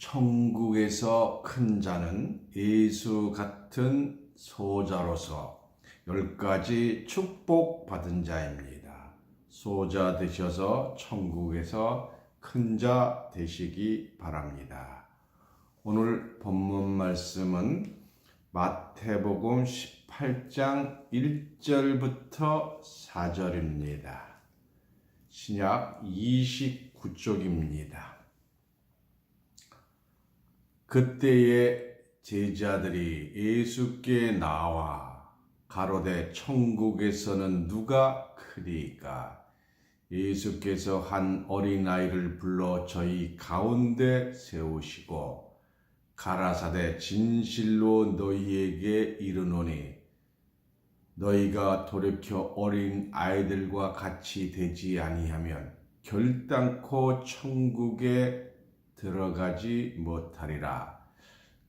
천국에서 큰 자는 예수 같은 소자로서 10가지 축복받은 자입니다. 소자 되셔서 천국에서 큰 자 되시기 바랍니다. 오늘 본문 말씀은 마태복음 18장 1절부터 4절입니다. 신약 29쪽입니다. 그때에 제자들이 예수께 나와 가로되 천국에서는 누가 크리까? 예수께서 한 어린아이를 불러 저희 가운데 세우시고 가라사대 진실로 너희에게 이르노니 너희가 돌이켜 어린 아이들과 같이 되지 아니하면 결단코 천국에 들어가지 못하리라.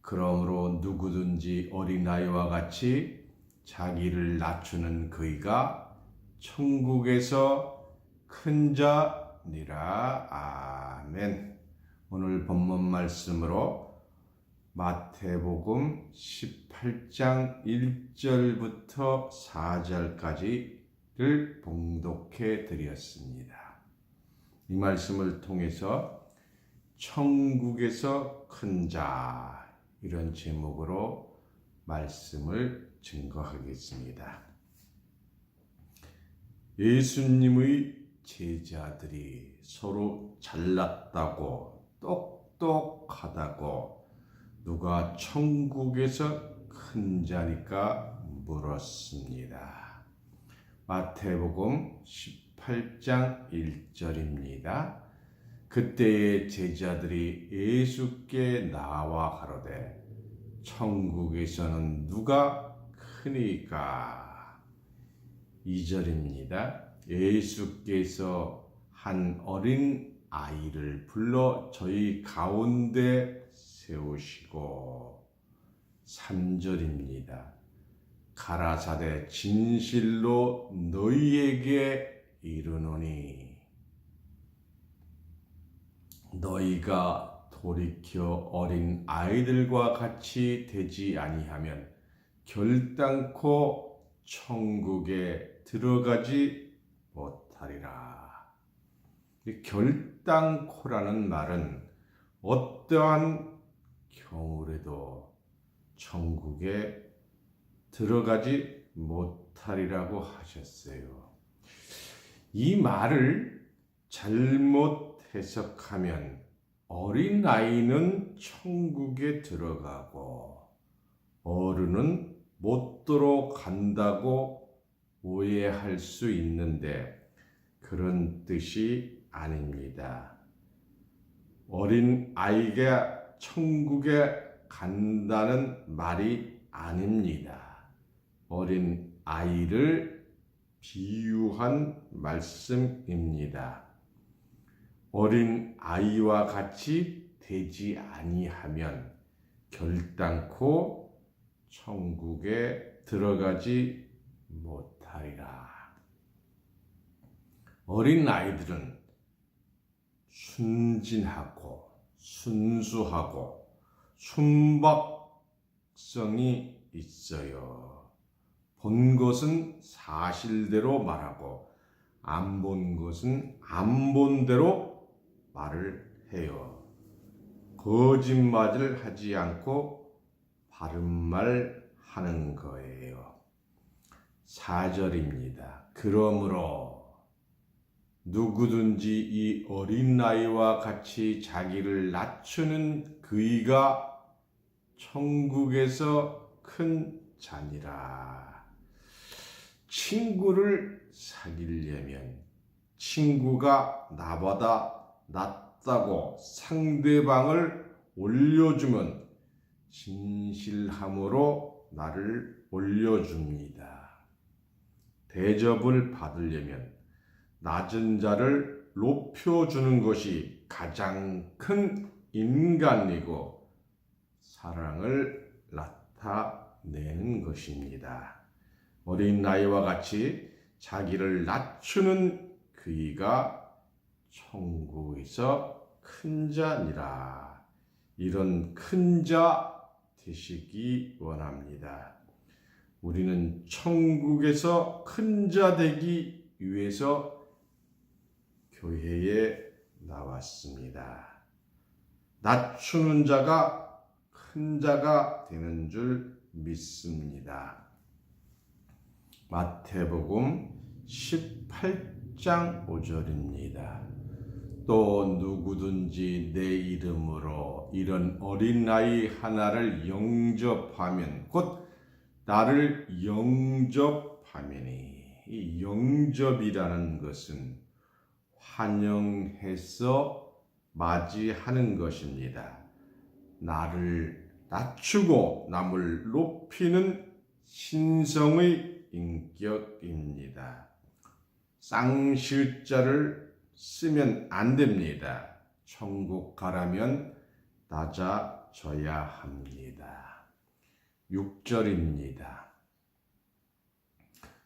그러므로 누구든지 어린아이와 같이 자기를 낮추는 그이가 천국에서 큰 자니라. 아멘. 오늘 본문 말씀으로 마태복음 18장 1절부터 4절까지를 봉독해 드렸습니다. 이 말씀을 통해서 천국에서 큰 자, 이런 제목으로 말씀을 증거하겠습니다. 예수님의 제자들이 서로 잘났다고 똑똑하다고 누가 천국에서 큰 자니까 물었습니다. 마태복음 18장 1절입니다. 그때의 제자들이 예수께 나와 가로되 천국에서는 누가 크니까? 2절입니다. 예수께서 한 어린 아이를 불러 저희 가운데 세우시고 3절입니다. 가라사대 진실로 너희에게 이르노니 너희가 돌이켜 어린 아이들과 같이 되지 아니하면 결단코 천국에 들어가지 못하리라. 결단코라는 말은 어떠한 경우라도 천국에 들어가지 못하리라고 하셨어요. 이 말을 잘못 해석하면 어린아이는 천국에 들어가고 어른은 못 들어간다고 오해할 수 있는데 그런 뜻이 아닙니다. 어린아이가 천국에 간다는 말이 아닙니다. 어린아이를 비유한 말씀입니다. 어린 아이와 같이 되지 아니하면 결단코 천국에 들어가지 못하리라. 어린 아이들은 순진하고 순수하고 순박성이 있어요. 본 것은 사실대로 말하고 안 본 것은 안 본 대로 말을 해요. 거짓말을 하지 않고 바른 말 하는 거예요. 4절입니다. 그러므로 누구든지 이 어린아이와 같이 자기를 낮추는 그이가 천국에서 큰 자니라. 친구를 사귀려면 친구가 나보다 낫다고 상대방을 올려주면 진실함으로 나를 올려줍니다. 대접을 받으려면 낮은 자를 높여주는 것이 가장 큰 인간이고 사랑을 나타내는 것입니다. 어린 나이와 같이 자기를 낮추는 그이가 천국에서 큰 자니라. 이런 큰 자 되시기 원합니다. 우리는 천국에서 큰 자 되기 위해서 교회에 나왔습니다. 낮추는 자가 큰 자가 되는 줄 믿습니다. 마태복음 18장 5절입니다. 또 누구든지 내 이름으로 이런 어린아이 하나를 영접하면 곧 나를 영접하매니, 이 영접이라는 것은 환영해서 맞이하는 것입니다. 나를 낮추고 남을 높이는 신성의 인격입니다. 쌍시자를 쓰면 안 됩니다. 천국 가려면 낮아져야 합니다. 6절입니다.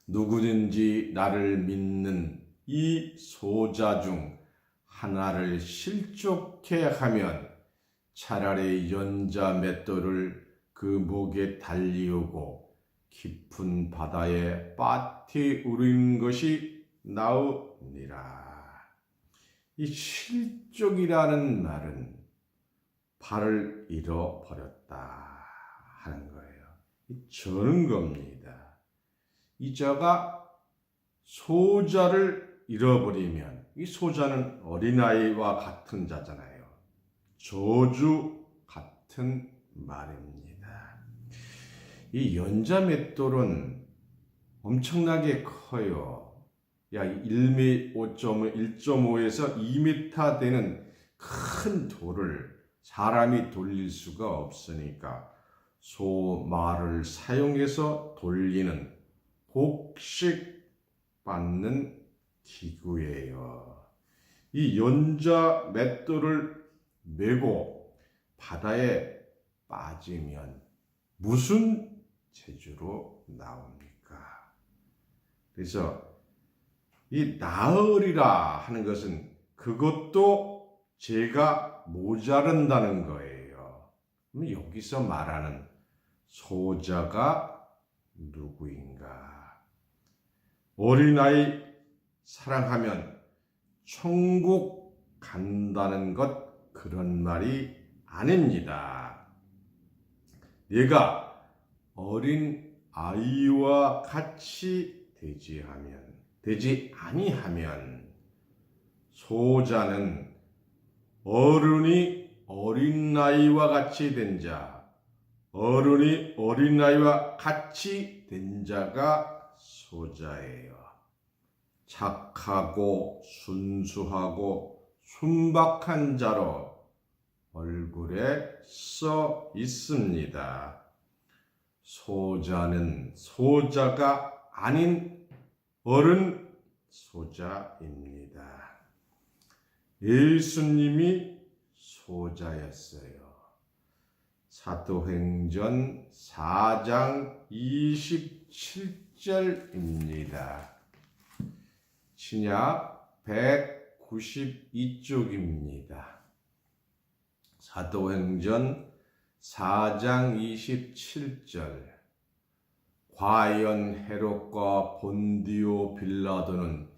누구든지 나를 믿는 이 소자 중 하나를 실족해 하면 차라리 연자 맷돌을 그 목에 달리우고 깊은 바다에 빠뜨리는 것이 나으니라. 이 실족이라는 말은 발을 잃어버렸다 하는 거예요. 저는 겁니다. 이 자가 소자를 잃어버리면, 이 소자는 어린아이와 같은 자잖아요. 저주 같은 말입니다. 이 연자 맷돌은 엄청나게 커요. 1.5에서 2m 되는 큰 돌을 사람이 돌릴 수가 없으니까 소말을 사용해서 돌리는 곡식 받는 기구예요. 이 연자 맷돌을 메고 바다에 빠지면 무슨 재주로 나옵니까? 그래서 이 나으리라 하는 것은 그것도 제가 모자른다는 거예요. 그럼 여기서 말하는 소자가 누구인가? 어린아이 사랑하면 천국 간다는 것, 그런 말이 아닙니다. 내가 어린 아이와 같이 되지 아니하면 소자는 어른이 어린아이와 같이 된 자, 어른이 어린아이와 같이 된 자가 소자예요. 착하고 순수하고 순박한 자로 얼굴에 써 있습니다. 소자는 소자가 아닌 어른 소자입니다. 예수님이 소자였어요. 사도행전 4장 27절입니다. 신약 192쪽입니다. 사도행전 4장 27절. 과연 헤롯과 본디오 빌라도는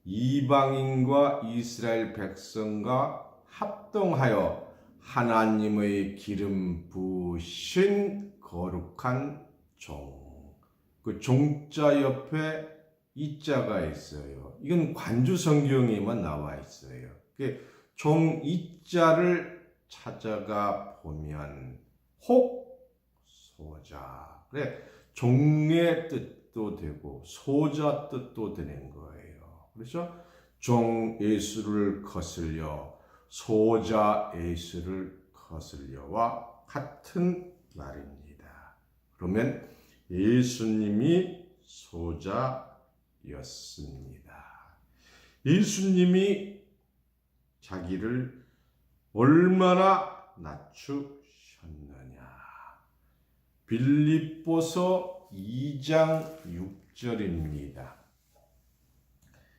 이방인과 이스라엘 백성과 합동하여 하나님의 기름 부으신 거룩한 종. 그 종자 옆에 이자가 있어요. 이건 관주 성경에만 나와 있어요. 종 이자를 찾아가 보면 혹 소자. 그래, 종의 뜻도 되고 소자 뜻도 되는 거예요. 그래서 종 예수를 거슬려 소자 예수를 거슬려와 같은 말입니다. 그러면 예수님이 소자였습니다. 예수님이 자기를 얼마나 낮추셨느냐. 빌립보서 2장 6절입니다.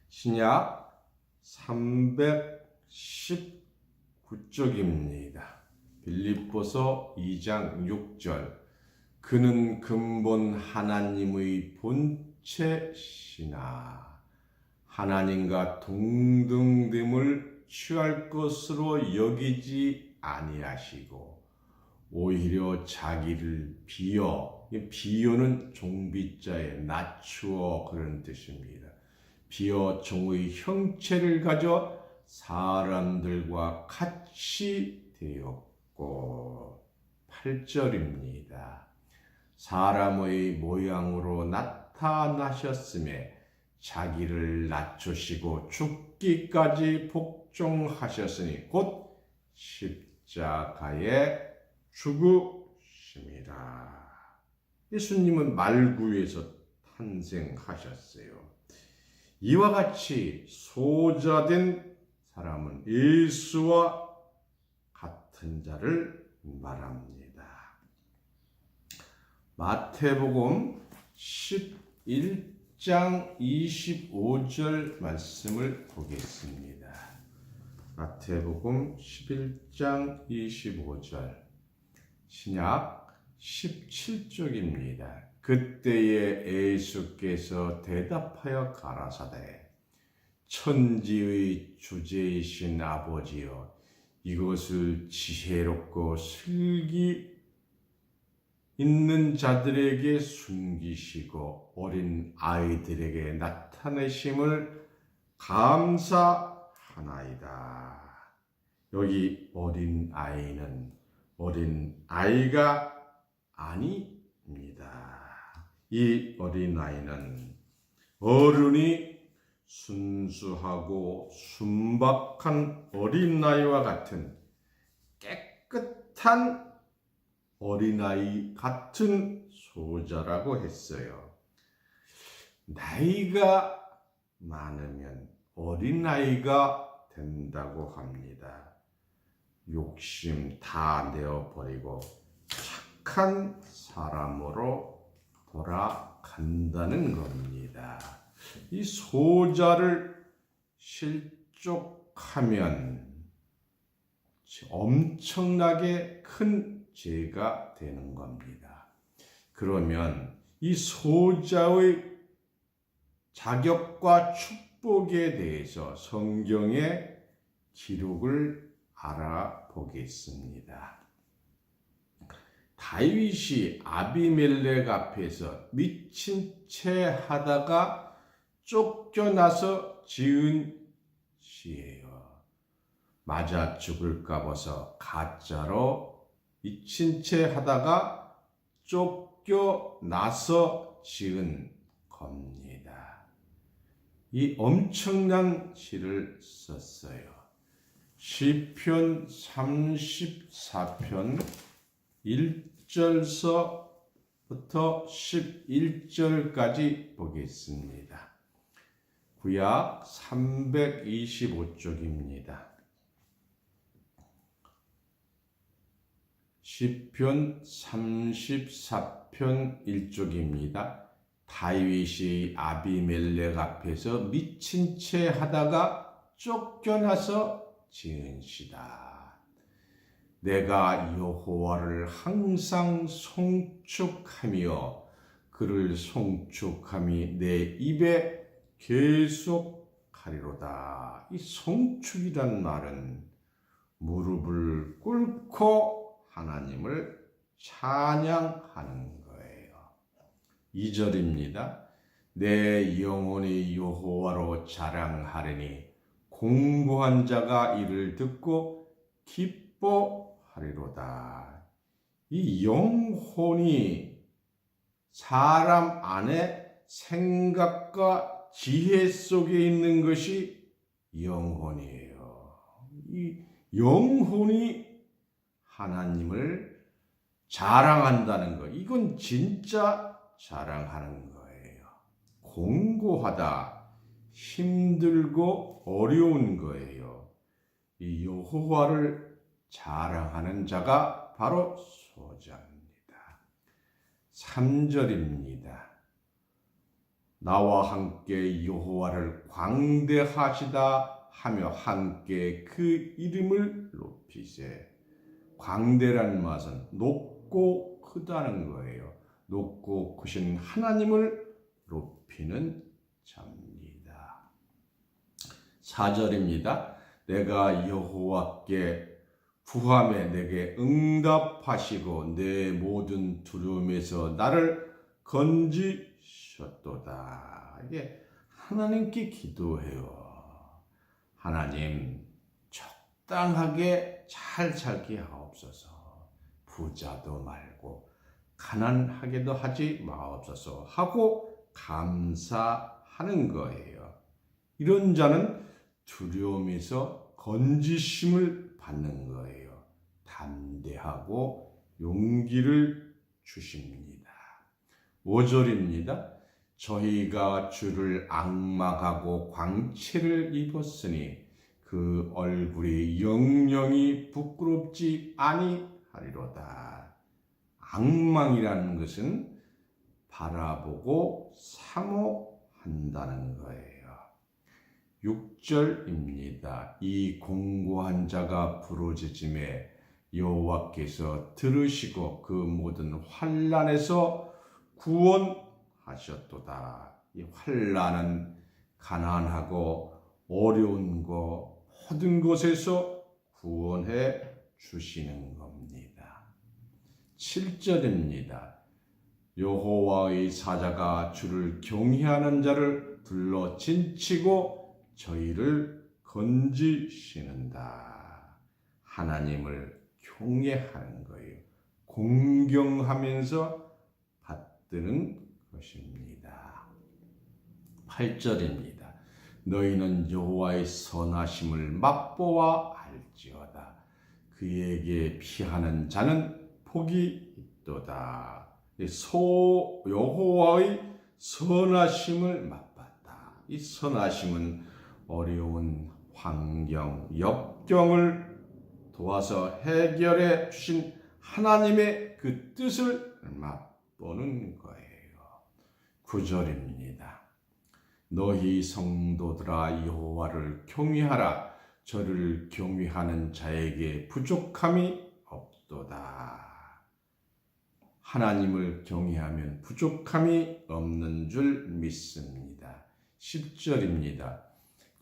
신약 319쪽입니다. 빌립보서 2장 6절. 그는 근본 하나님의 본체시나 하나님과 동등됨을 취할 것으로 여기지 아니하시고 오히려 자기를 비어는 종비자에 낮추어 그런 뜻입니다. 비어 종의 형체를 가져 사람들과 같이 되었고 8절입니다. 사람의 모양으로 나타나셨음에 자기를 낮추시고 죽기까지 복종하셨으니 곧 십자가에 죽으심이라. 예수님은 말구에서 탄생하셨어요. 이와 같이 소자된 사람은 예수와 같은 자를 말합니다. 마태복음 11장 25절 말씀을 보겠습니다. 마태복음 11장 25절 신약 17쪽입니다. 그때에 예수께서 대답하여 가라사대 천지의 주제이신 아버지여 이것을 지혜롭고 슬기 있는 자들에게 숨기시고 어린 아이들에게 나타내심을 감사하나이다. 여기 어린 아이는 어린 아이가 아닙니다. 이 어린 아이는 어른이 순수하고 순박한 어린아이와 같은 깨끗한 어린아이 같은 소자라고 했어요. 나이가 많으면 어린아이가 된다고 합니다. 욕심 다 내어버리고 착한 사람으로 돌아간다는 겁니다. 이 소자를 실족하면 엄청나게 큰 죄가 되는 겁니다. 그러면 이 소자의 자격과 축복에 대해서 성경의 기록을 알아보겠습니다. 다윗이 아비멜렉 앞에서 미친 채 하다가 쫓겨나서 지은 시예요. 맞아 죽을까 봐서 가짜로 미친 채 하다가 쫓겨나서 지은 겁니다. 이 엄청난 시를 썼어요. 시편 34편 1절서부터 11절까지 보겠습니다. 구약 325쪽입니다. 시편 34편 1쪽입니다. 다윗이 아비멜렉 앞에서 미친 채 하다가 쫓겨나서 지은 시다. 내가 여호와를 항상 송축하며 그를 송축함이 내 입에 계속하리로다. 이 송축이란 말은 무릎을 꿇고 하나님을 찬양하는 거예요. 2절입니다. 내 영혼이 여호와로 자랑하리니 공부한 자가 이를 듣고 기뻐하리로다. 이 영혼이 사람 안에 생각과 지혜 속에 있는 것이 영혼이에요. 이 영혼이 하나님을 자랑한다는 것, 이건 진짜 자랑하는 거예요. 공고하다, 힘들고 어려운 거예요. 이 여호와를 자랑하는 자가 바로 소자입니다. 3절입니다. 나와 함께 여호와를 광대하시다 하며 함께 그 이름을 높이세. 광대란 맛은 높고 크다는 거예요. 높고 크신 하나님을 높이는 자입니다. 4절입니다. 내가 여호와께 구하매 내게 응답하시고 내 모든 두려움에서 나를 건지셨도다. 이게 하나님께 기도해요. 하나님 적당하게 잘 살게 하옵소서. 부자도 말고 가난하게도 하지 마옵소서 하고 감사하는 거예요. 이런 자는 두려움에서 건지심을 받는 거예요. 담대하고 용기를 주십니다. 5절입니다. 저희가 주를 앙망하고 광채를 입었으니 그 얼굴이 영영이 부끄럽지 아니하리로다. 앙망이라는 것은 바라보고 사모한다는 거예요. 6절입니다. 이 공고한 자가 부르짖음에 여호와께서 들으시고 그 모든 환난에서 구원하셨도다. 이 환난은 가난하고 어려운 거 모든 것에서 구원해 주시는 겁니다. 7절입니다. 여호와의 사자가 주를 경외하는 자를 불러 진치고 저희를 건지시는다. 하나님을 경외하는 거예요. 공경하면서 받드는 것입니다. 8절입니다. 너희는 여호와의 선하심을 맛보아 알지어다. 그에게 피하는 자는 복이 있도다. 여호와의 선하심을 맛봤다. 이 선하심은 어려운 환경, 역경을 도와서 해결해 주신 하나님의 그 뜻을 맛보는 거예요. 9절입니다. 너희 성도들아 여호와를 경외하라. 저를 경외하는 자에게 부족함이 없도다. 하나님을 경외하면 부족함이 없는 줄 믿습니다. 10절입니다.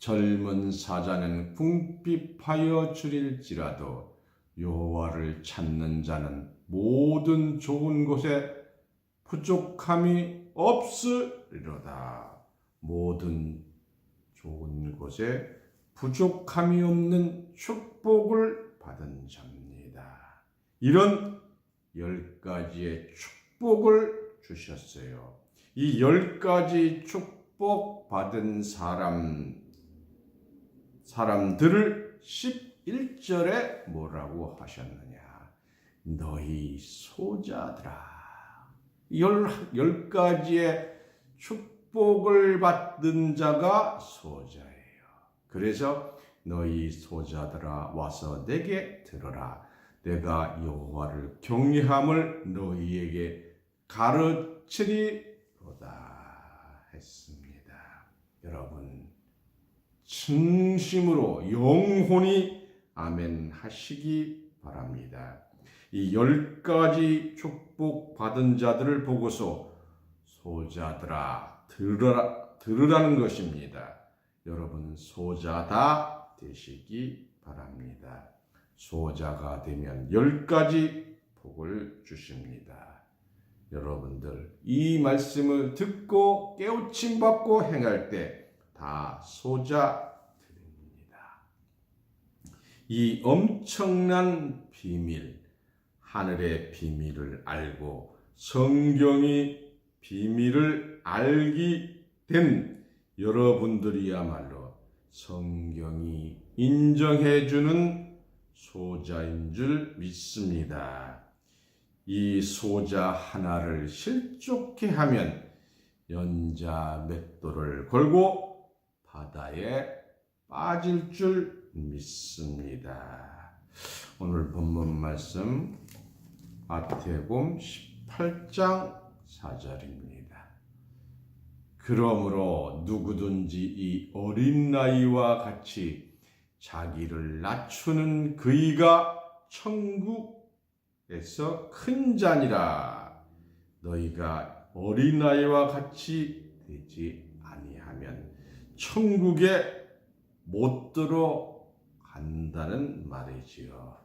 젊은 사자는 궁핍하여 주릴지라도 여호와를 찾는 자는 모든 좋은 곳에 부족함이 없으리로다. 모든 좋은 곳에 부족함이 없는 축복을 받은 자입니다. 이런 10가지의 축복을 주셨어요. 이 10가지 축복 받은 사람들을 11절에 뭐라고 하셨느냐? 너희 소자들아. 10가지의 축복을 받은 자가 소자예요. 그래서 너희 소자들아 와서 내게 들으라. 내가 여호와를 경외함을 너희에게 가르치리로다 했습니다. 여러분 진심으로 영혼이 아멘 하시기 바랍니다. 이 10가지 축복 받은 자들을 보고서 소자들아 들으라는 것입니다. 여러분 소자다 되시기 바랍니다. 소자가 되면 10가지 복을 주십니다. 여러분들 이 말씀을 듣고 깨우침 받고 행할 때 다 소자들입니다. 이 엄청난 비밀, 하늘의 비밀을 알고 성경이 비밀을 알게 된 여러분들이야말로 성경이 인정해주는 소자인 줄 믿습니다. 이 소자 하나를 실족해 하면 연자 맷돌을 걸고 바다에 빠질 줄 믿습니다. 오늘 본문 말씀 마태복음 18장 4절입니다. 그러므로 누구든지 이 어린 나이와 같이 자기를 낮추는 그이가 천국에서 큰 자니라. 너희가 어린아이와 같이 되지 아니하면 천국에 못 들어간다는 말이지요.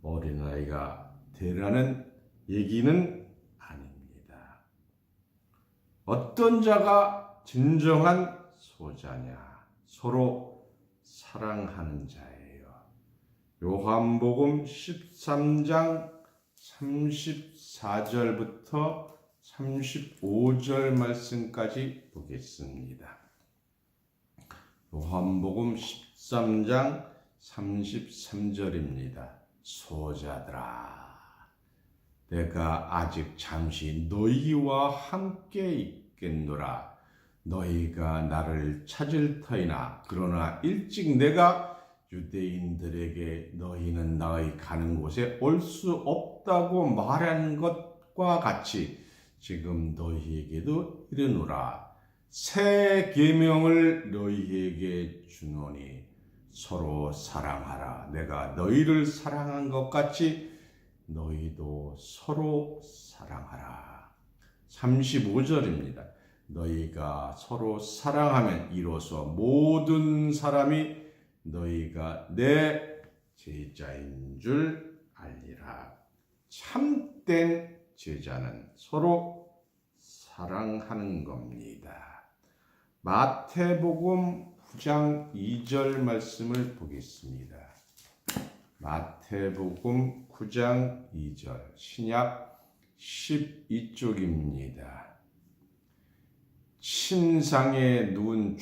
어린아이가 되라는 얘기는 아닙니다. 어떤 자가 진정한 소자냐? 서로 사랑하는 자예요. 요한복음 13장 34절부터 35절 말씀까지 보겠습니다. 요한복음 13장 33절입니다. 소자들아, 내가 아직 잠시 너희와 함께 있겠노라. 너희가 나를 찾을 터이나 그러나 일찍 내가 유대인들에게 너희는 나의 가는 곳에 올 수 없다고 말한 것과 같이 지금 너희에게도 이르노라. 새 계명을 너희에게 주노니 서로 사랑하라. 내가 너희를 사랑한 것 같이 너희도 서로 사랑하라. 35절입니다. 너희가 서로 사랑하면 이로써 모든 사람이 너희가 내 제자인 줄 알리라. 참된 제자는 서로 사랑하는 겁니다. 마태복음 9장 2절 말씀을 보겠습니다. 마태복음 9장 2절 신약 12쪽입니다. 침상에 누운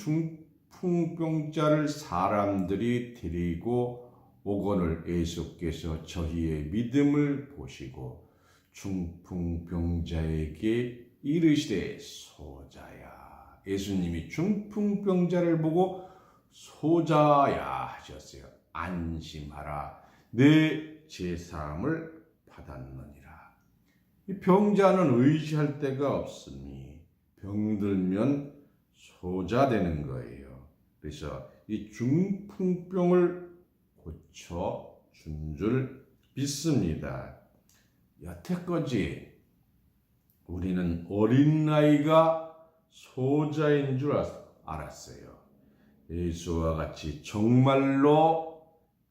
중풍병자를 사람들이 데리고 오거늘 예수께서 저희의 믿음을 보시고 중풍병자에게 이르시되 소자야. 예수님이 중풍병자를 보고 소자야 하셨어요. 안심하라. 내 제사함을 받았느니라. 이 병자는 의지할 데가 없으니 병들면 소자 되는 거예요. 그래서 이 중풍병을 고쳐 준 줄 믿습니다. 여태까지 우리는 어린아이가 소자인 줄 알았어요. 예수와 같이 정말로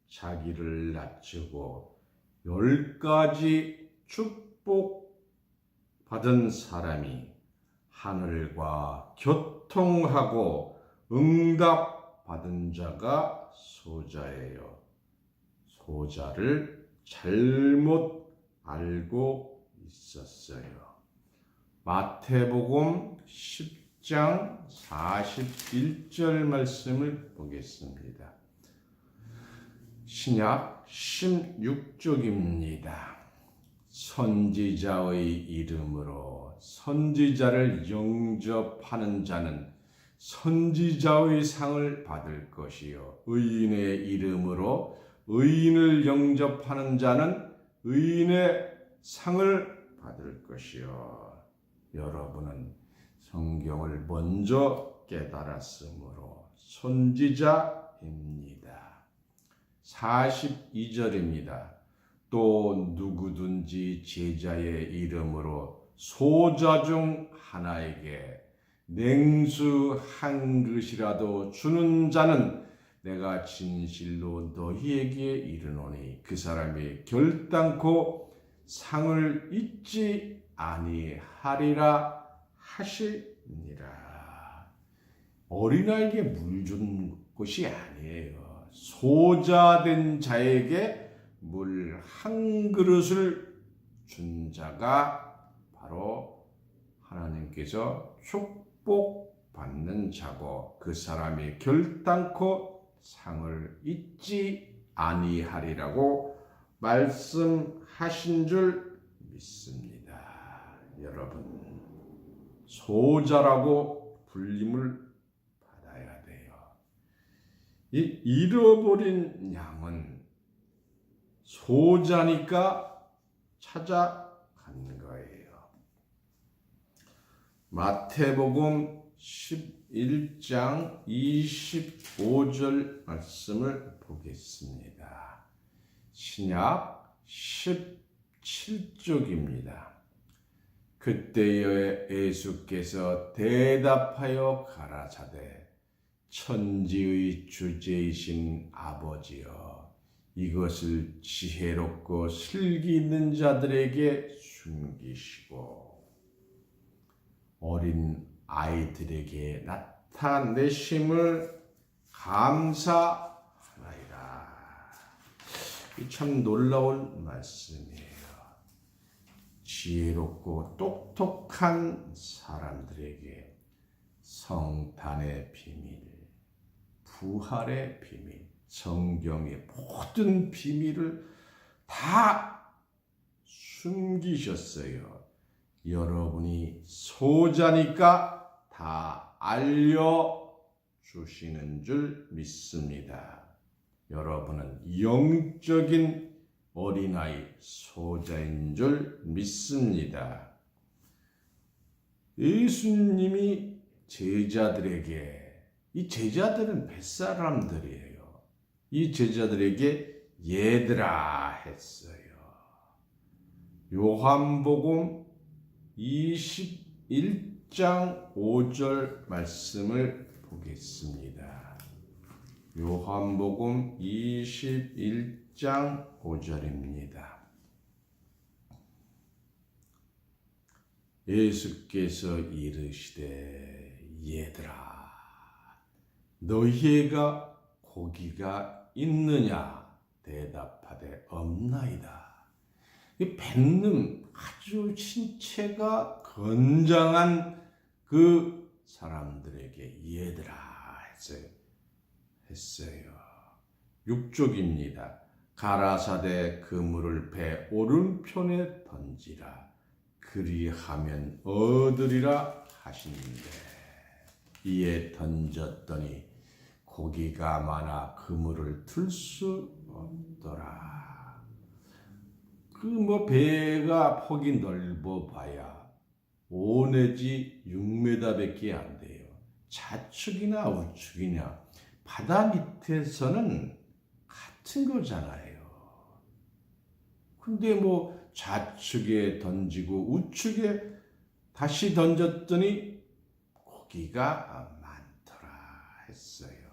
자기를 낮추고 10가지 축복 받은 사람이 하늘과 교통하고 응답 받은 자가 소자예요. 소자를 잘못 알고 있었어요. 마태복음 10장 41절 말씀을 보겠습니다. 신약 16쪽입니다. 선지자의 이름으로 선지자를 영접하는 자는 선지자의 상을 받을 것이요 의인의 이름으로 의인을 영접하는 자는 의인의 상을 받을 것이요. 여러분은 성경을 먼저 깨달았으므로 선지자입니다. 42절입니다. 또 누구든지 제자의 이름으로 소자 중 하나에게 냉수 한 그릇이라도 주는 자는 내가 진실로 너희에게 이르노니 그 사람이 결단코 상을 잊지 아니하리라 하시니라. 어린아이에게 물 준 것이 아니에요. 소자된 자에게 물 한 그릇을 준 자가 바로 하나님께서 축복받는 자고 그 사람이 결단코 상을 잊지 아니하리라고 말씀하신 줄 믿습니다. 여러분, 소자라고 불림을 받아야 돼요. 이 잃어버린 양은 소자니까 찾아간 거예요. 마태복음 11장 25절 말씀을 보겠습니다. 신약 17쪽입니다. 그때에 예수께서 대답하여 가라사대 천지의 주제이신 아버지여 이것을 지혜롭고 슬기 있는 자들에게 숨기시고 어린 아이들에게 나타내심을 감사하나이다. 참 놀라운 말씀이에요. 지혜롭고 똑똑한 사람들에게 성탄의 비밀, 부활의 비밀, 성경의 모든 비밀을 다 숨기셨어요. 여러분이 소자니까 다 알려주시는 줄 믿습니다. 여러분은 영적인 어린아이 소자인 줄 믿습니다. 예수님이 제자들에게, 이 제자들은 뱃사람들이에요. 이 제자들에게 얘들아 했어요. 요한복음 21장 5절 말씀을 보겠습니다. 요한복음 21장 5절입니다. 예수께서 이르시되 얘들아 너희가 고기가 있느냐 대답하되 없나이다. 이 뱉는 아주 신체가 건장한 그 사람들에게 얘들아 했어요. 6쪽입니다. 가라사대 그물을 배 오른편에 던지라 그리하면 얻으리라 하시는데 이에 던졌더니 고기가 많아 그물을 틀 수 없더라. 배가 폭이 넓어 봐야 5 내지 6m밖에 안 돼요. 좌측이나 우측이냐 바다 밑에서는 같은 거잖아요. 근데 좌측에 던지고 우측에 다시 던졌더니 고기가 많더라 했어요.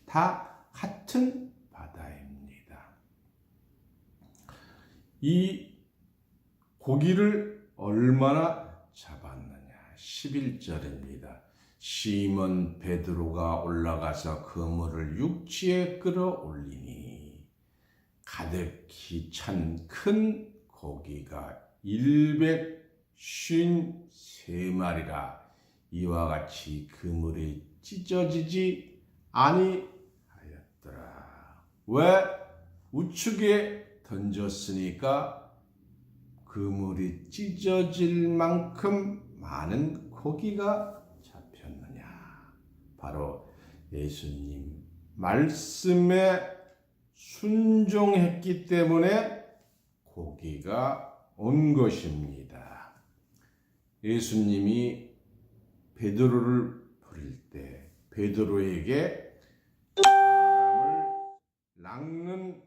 다 같은 바다입니다. 이 고기를 얼마나 잡았느냐 11절입니다. 시몬 베드로가 올라가서 그물을 육지에 끌어올리니 가득히 찬 큰 고기가 153마리라 이와 같이 그물이 찢어지지 아니하였더라. 왜? 우측에 던졌으니까 그물이 찢어질 만큼 많은 고기가 잡혔느냐. 바로 예수님 말씀에 순종했기 때문에 고기가 온 것입니다. 예수님이 베드로를 부릴 때 베드로에게 사람을 낚는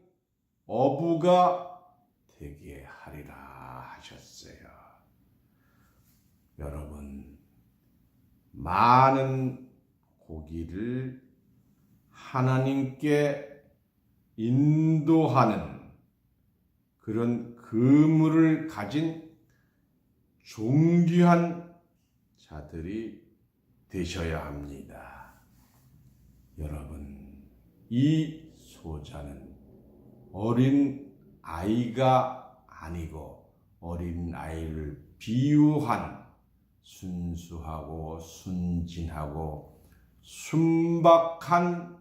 어부가 되게 하리라 하셨어요. 여러분, 많은 고기를 하나님께 인도하는 그런 그물을 가진 존귀한 자들이 되셔야 합니다. 여러분, 이 소자는 어린 아이가 아니고 어린 아이를 비유한 순수하고 순진하고 순박한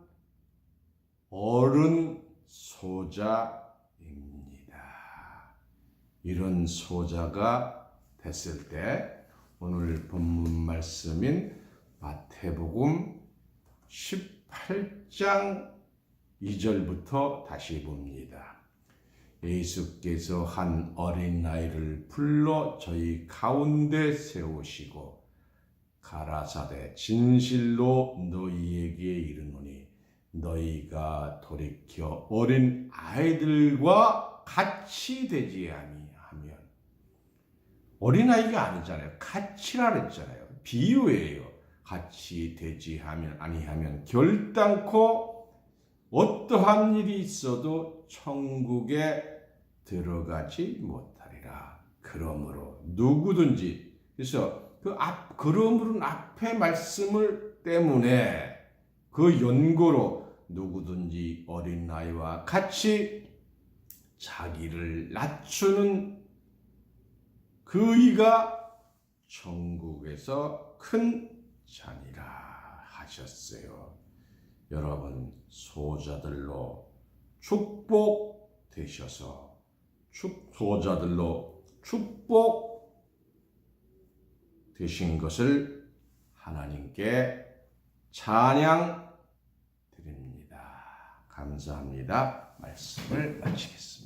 어른 소자입니다. 이런 소자가 됐을 때 오늘 본문 말씀인 마태복음 18장 2절부터 다시 봅니다. 예수께서 한 어린아이를 불러 저희 가운데 세우시고 가라사대 진실로 너희에게 이르노니 너희가 돌이켜 어린 아이들과 같이 되지 아니하면, 어린아이가 아니잖아요. 같이라 그랬잖아요. 비유예요. 같이 되지 아니하면 결단코 어떠한 일이 있어도 천국에 들어가지 못하리라. 그러므로 누구든지, 그래서 그러므로는 앞에 말씀을 때문에 그 연고로 누구든지 어린아이와 같이 자기를 낮추는 그이가 천국에서 큰 자니라 하셨어요. 여러분, 소자들로 축복되셔서 소자들로 축복되신 것을 하나님께 찬양 드립니다. 감사합니다. 말씀을 마치겠습니다.